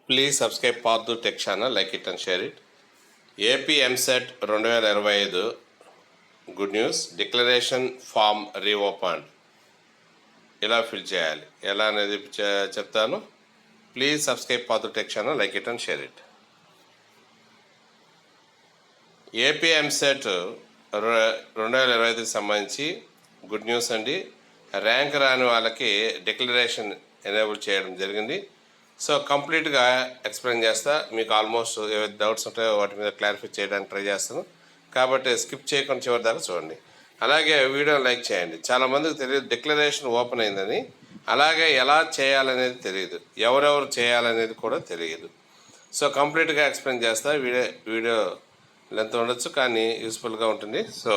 Please subscribe Paddu Tech channel, like it and share it. AP MSET 2025 good news. Declaration form reopen. ఎలా fill చేయాలి ఎలా అనేది చెప్తాను. Please subscribe Padu tech channel, like it and share it. AP EAMCET 2025కి సంబంధించి good news అండి. Rank రాని వాళ్ళకి డిక్లరేషన్ ఎనేబుల్ చేయడం జరిగింది. సో కంప్లీట్గా ఎక్స్ప్లెయిన్ చేస్తా. మీకు ఆల్మోస్ట్ ఏవైతే డౌట్స్ ఉంటాయో వాటి మీద క్లారిఫై చేయడానికి ట్రై చేస్తాను. కాబట్టి స్కిప్ చేయకుండా చివరి దాకా చూడండి. అలాగే వీడియోని లైక్ చేయండి. చాలామందికి తెలియదు డిక్లరేషన్ ఓపెన్ అయిందని. అలాగే ఎలా చేయాలనేది తెలియదు, ఎవరెవరు చేయాలనేది కూడా తెలియదు. సో కంప్లీట్గా ఎక్స్ప్లెయిన్ చేస్తా. వీడియో లెంత్ ఉండొచ్చు కానీ యూస్ఫుల్గా ఉంటుంది. సో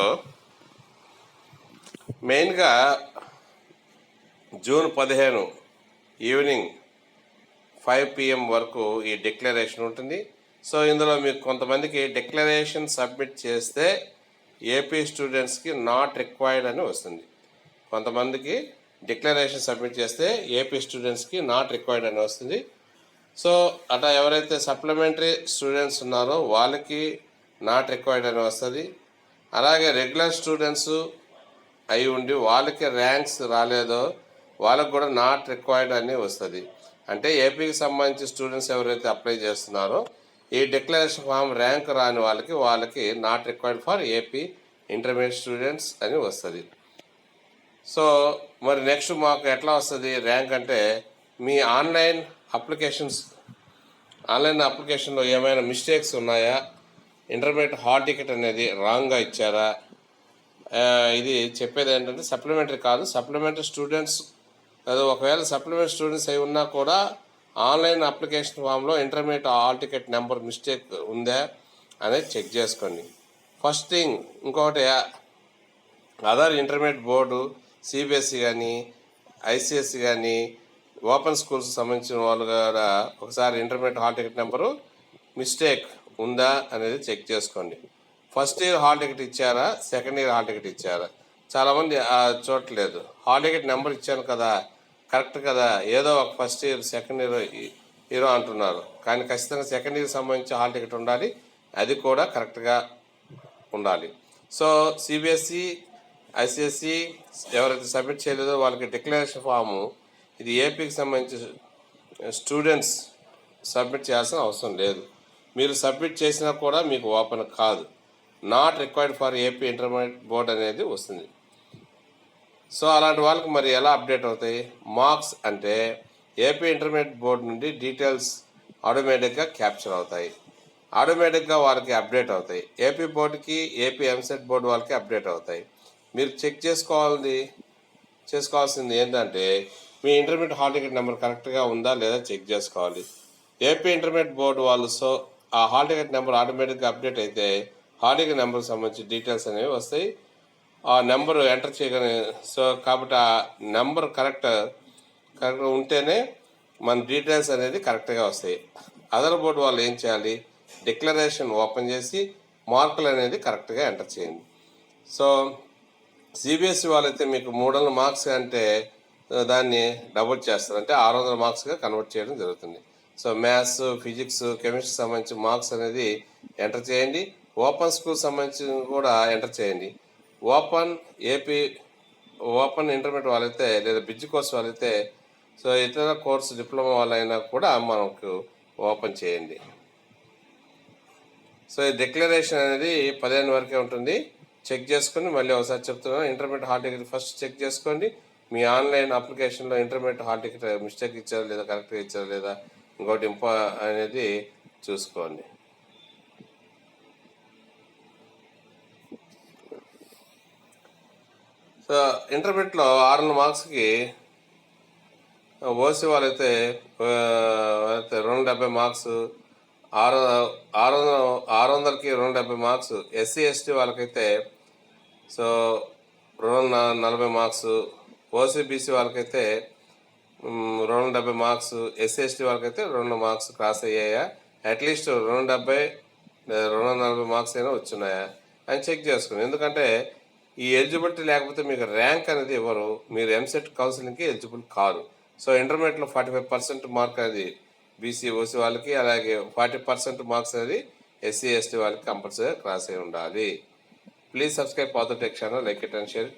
మెయిన్గా జూన్ 15 ఈవినింగ్ 5 PM వరకు ఈ డిక్లరేషన్ ఉంటుంది. సో ఇందులో మీకు కొంతమందికి డిక్లరేషన్ సబ్మిట్ చేస్తే ఏపీ స్టూడెంట్స్కి నాట్ రిక్వైర్డ్ అని వస్తుంది. కొంతమందికి డిక్లరేషన్ సబ్మిట్ చేస్తే ఏపీ స్టూడెంట్స్కి నాట్ రిక్వైర్డ్ అని వస్తుంది. సో అట్లా ఎవరైతే సప్లిమెంటరీ స్టూడెంట్స్ ఉన్నారో వాళ్ళకి నాట్ రిక్వైర్డ్ అని వస్తుంది. అలాగే రెగ్యులర్ స్టూడెంట్స్ అయి ఉండి వాళ్ళకి ర్యాంక్స్ రాలేదో వాళ్ళకు కూడా నాట్ రిక్వైర్డ్ అని వస్తుంది. అంటే ఏపీకి సంబంధించి స్టూడెంట్స్ ఎవరైతే అప్లై చేస్తున్నారో ఈ డిక్లరేషన్ ఫామ్ ర్యాంక్ రాని వాళ్ళకి not required for AP intermediate students అని వస్తుంది. సో మరి నెక్స్ట్ మాకు ఎట్లా వస్తుంది ర్యాంక్ అంటే, మీ ఆన్లైన్ అప్లికేషన్లో ఏమైనా మిస్టేక్స్ ఉన్నాయా, ఇంటర్మీడియట్ హాల్ టికెట్ అనేది రాంగ్గా ఇచ్చారా, ఇది చెప్పేది ఏంటంటే సప్లిమెంటరీ కాదు, సప్లిమెంటరీ స్టూడెంట్స్ అది ఒకవేళ సప్లిమెంటరీ స్టూడెంట్స్ అయి ఉన్నా కూడా ఆన్లైన్ అప్లికేషన్ ఫామ్లో intermediate hall ticket number mistake ఉందా అనేది చెక్ చేసుకోండి. First thing. ఇంకొకటి, అదర్ ఇంటర్మీడియట్ బోర్డు సిబిఎస్ఈ కానీ ఐసిఎస్ఈ కానీ ఓపెన్ స్కూల్స్ సంబంధించిన వాళ్ళు కూడా ఒకసారి intermediate hall ticket number mistake ఉందా అనేది చెక్ చేసుకోండి. ఫస్ట్ ఇయర్ హాల్ టికెట్ ఇచ్చారా, సెకండ్ ఇయర్ హాల్ టికెట్ ఇచ్చారా, చాలామంది చూడట్లేదు. హాల్ టికెట్ నెంబర్ ఇచ్చాను కదా, కరెక్ట్ కదా, ఏదో ఒక ఫస్ట్ ఇయర్ సెకండ్ ఇయర్ అంటున్నారు. కానీ ఖచ్చితంగా సెకండ్ ఇయర్ సంబంధించి హాల్ టికెట్ ఉండాలి, అది కూడా కరెక్ట్గా ఉండాలి. సో సిబిఎస్ఈ ఐసిఎస్ఈ ఎవరైతే సబ్మిట్ చేయలేదో వాళ్ళకి డిక్లరేషన్ ఫాము ఇది ఏపీకి సంబంధించి స్టూడెంట్స్ సబ్మిట్ చేయాల్సిన అవసరం లేదు. మీరు సబ్మిట్ చేసినా కూడా మీకు ఓపెన్ కాదు. Not required for AP intermediate board అనేది వస్తుంది. సో అలాంటి వాళ్ళకి మరి ఎలా అప్డేట్ అవుతాయి? మార్క్స్ అంటే ఏపీ ఇంటర్మీడియట్ బోర్డు నుండి డీటెయిల్స్ ఆటోమేటిక్గా క్యాప్చర్ అవుతాయి, ఆటోమేటిక్గా వాళ్ళకి అప్డేట్ అవుతాయి. ఏపీ బోర్డుకి ఏపీ ఎంసెట్ బోర్డు వాళ్ళకి అప్డేట్ అవుతాయి. మీరు చెక్ చేసుకోవాల్సింది ఏంటంటే మీ ఇంటర్మీడియట్ హాల్ టికెట్ నెంబర్ కరెక్ట్గా ఉందా లేదా చెక్ చేసుకోవాలి. ఏపీ ఇంటర్మీడియట్ బోర్డు వాళ్ళు సో ఆ హాల్ టికెట్ నెంబర్ ఆటోమేటిక్గా అప్డేట్ అయితే హాల్ టికెట్ నెంబర్కి సంబంధించి డీటెయిల్స్ అనేవి వస్తాయి. ఆ నెంబరు ఎంటర్ చేయగానే సో కాబట్టి ఆ నెంబర్ కరెక్ట్గా ఉంటేనే మన డీటెయిల్స్ అనేది కరెక్ట్గా వస్తాయి. అదర్ బోర్డు వాళ్ళు ఏం చేయాలి, డిక్లరేషన్ ఓపెన్ చేసి మార్కులు అనేది కరెక్ట్గా ఎంటర్ చేయండి. సో సిబిఎస్ఈ వాళ్ళైతే మీకు 300 మార్క్స్ అంటే దాన్ని డబుల్ చేస్తారు, అంటే 600 మార్క్స్గా కన్వర్ట్ చేయడం జరుగుతుంది. సో మ్యాథ్స్, ఫిజిక్స్, కెమిస్ట్రీ సంబంధించి మార్క్స్ అనేది ఎంటర్ చేయండి. ఓపెన్ స్కూల్ సంబంధించి కూడా ఎంటర్ చేయండి. ఓపెన్ ఇంటర్మీడియట్ వాళ్ళైతే లేదా బ్రిడ్జ్ కోర్స్ వాళ్ళైతే సో ఇతర కోర్సు డిప్లొమా వాళ్ళైనా కూడా మనకు ఓపెన్ చేయండి. సో ఈ డిక్లరేషన్ అనేది 15 వరకే ఉంటుంది. చెక్ చేసుకొని మళ్ళీ ఒకసారి చెప్తున్నాను, intermediate hall ticket first check చేసుకోండి. మీ ఆన్లైన్ అప్లికేషన్లో ఇంటర్మీడియట్ హాల్ టికెట్ మిస్టేక్ ఇచ్చారా లేదా, కరెక్ట్గా ఇచ్చారా లేదా, ఇంకోటి అనేది చూసుకోండి. సో ఇంటర్మీడియట్లో 600 మార్క్స్కి ఓసీ వాళ్ళైతే 270 మార్క్స్, 600కి 270 మార్క్స్. ఎస్సీ ఎస్టీ వాళ్ళకైతే సో 240 మార్క్స్, ఓసీ బీసీ వాళ్ళకైతే 270 మార్క్స్, ఎస్సీ ఎస్టీ వాళ్ళకైతే 2 మార్క్స్ క్రాస్ అయ్యాయా, అట్లీస్ట్ 270 240 మార్క్స్ అయినా వచ్చున్నాయా అని చెక్ చేసుకుని. ఎందుకంటే ఈ ఎలిజిబిలిటీ లేకపోతే మీకు ర్యాంక్ అనేది ఇవ్వరు, మీరు ఎంసెట్ కౌన్సిలింగ్కి ఎలిజిబుల్ కాదు. సో ఇంటర్మీడియట్లో 45% మార్క్ అనేది బీసీ ఓసీ వాళ్ళకి, అలాగే 40% మార్క్స్ అనేది ఎస్సీ ఎస్టీ వాళ్ళకి కంపల్సరీగా క్రాస్ అయి ఉండాలి. ప్లీజ్ సబ్స్క్రైబ్ పాత tech channel, like it and share.